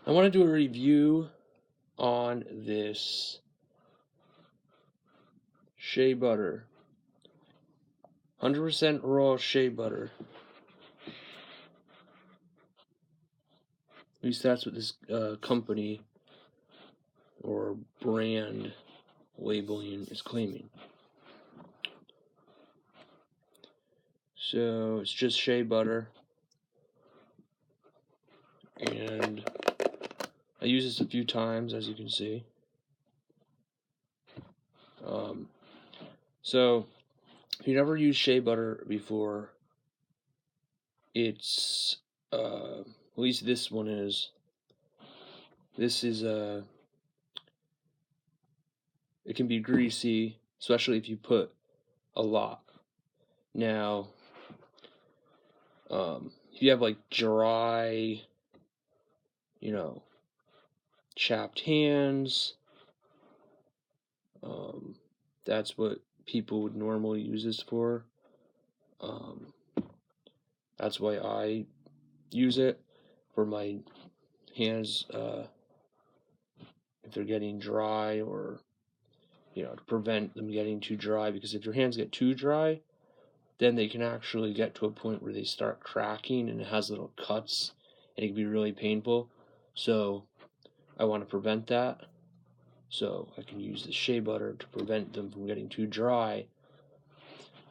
I want to do a review on this shea butter. 100% raw shea butter. At least that's what this company or brand labeling is claiming. So it's just shea butter, and I use this a few times, as you can see. So if you never used shea butter before, it's at least this one is. This is it can be greasy, especially if you put a lot. Now, if you have like dry, chapped hands, that's what people would normally use this for. That's why I use it for my hands, if they're getting dry, or to prevent them getting too dry, because if your hands get too dry, then they can actually get to a point where they start cracking and it has little cuts and it can be really painful. So I want to prevent that. So I can use the shea butter to prevent them from getting too dry.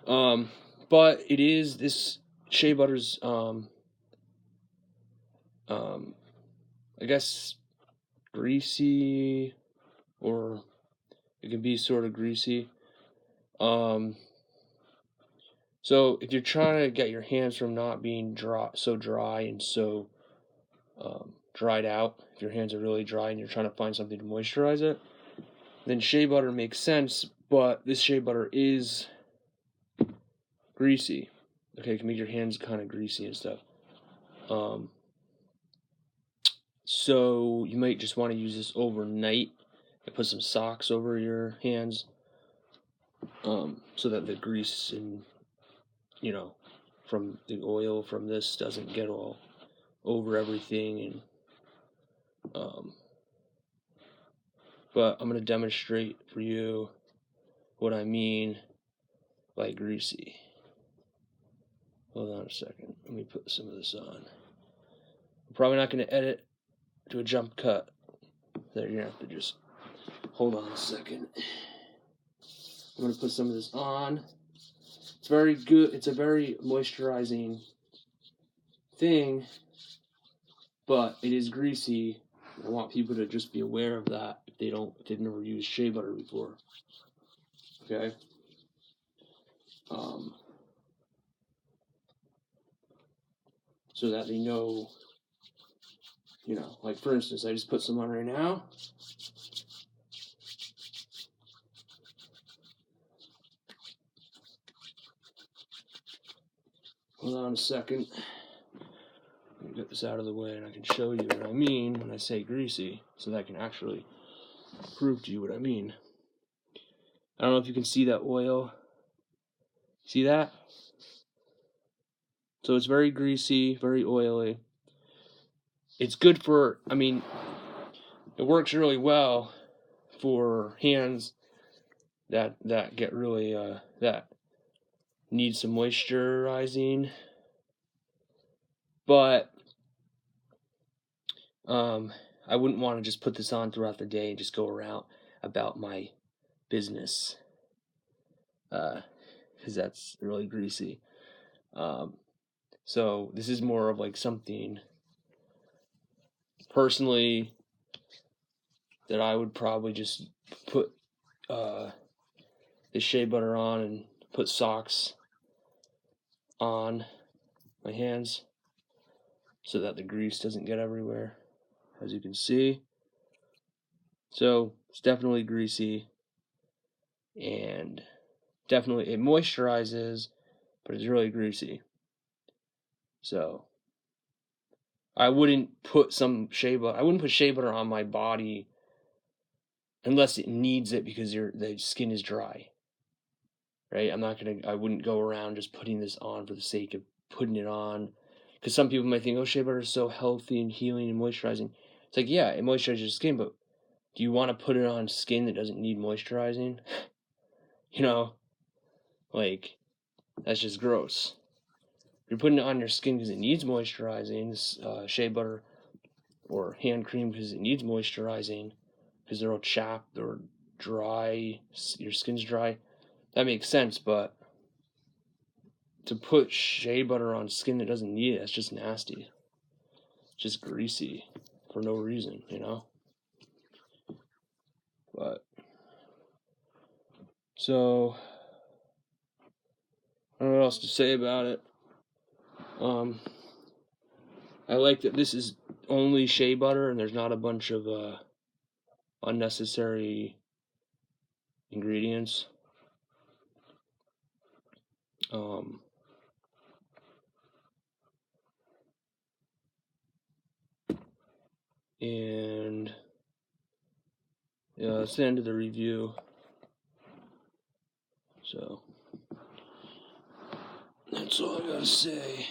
But this shea butter's I guess greasy, or it can be sort of greasy. So if you're trying to get your hands from not being so dry and so dried out, if your hands are really dry and you're trying to find something to moisturize it, then shea butter makes sense. But this shea butter is greasy. Okay, it can make your hands kind of greasy and stuff. So you might just want to use this overnight and put some socks over your hands, so that the grease and from the oil from this doesn't get all over everything. And but I'm going to demonstrate for you what I mean by greasy. Hold on a second. Let me put some of this on. I'm probably not going to edit to a jump cut. So you're going to have to just hold on a second. I'm going to put some of this on. It's very good. It's a very moisturizing thing, but it is greasy. I want people to just be aware of that if they've never used shea butter before. Okay. So that they know, like for instance, I just put some on right now. Hold on a second. Let me get this out of the way and I can show you what I mean when I say greasy, so that I can actually prove to you what I mean. I don't know if you can see that oil. See that? So it's very greasy, very oily. It's good for, it works really well for hands that get really, that need some moisturizing. But I wouldn't want to just put this on throughout the day and just go around about my business, because that's really greasy. So this is more of like something personally that I would probably just put the shea butter on and put socks on my hands so that the grease doesn't get everywhere, as you can see. So it's definitely greasy, and definitely it moisturizes, but it's really greasy. So I wouldn't put shea butter on my body unless it needs it because the skin is dry. Right? I wouldn't go around just putting this on for the sake of putting it on, because some people might think, oh, shea butter is so healthy and healing and moisturizing. It's like, yeah, it moisturizes your skin, but do you want to put it on skin that doesn't need moisturizing? You know, like, that's just gross. You're putting it on your skin because it needs moisturizing, shea butter or hand cream because it needs moisturizing, because they're all chapped or dry, your skin's dry. That makes sense, but to put shea butter on skin that doesn't need it, that's just nasty. It's just greasy for no reason, you know? But, so, I don't know what else to say about it. I like that this is only shea butter and there's not a bunch of unnecessary ingredients. And yeah, that's the end of the review. So that's all I gotta say.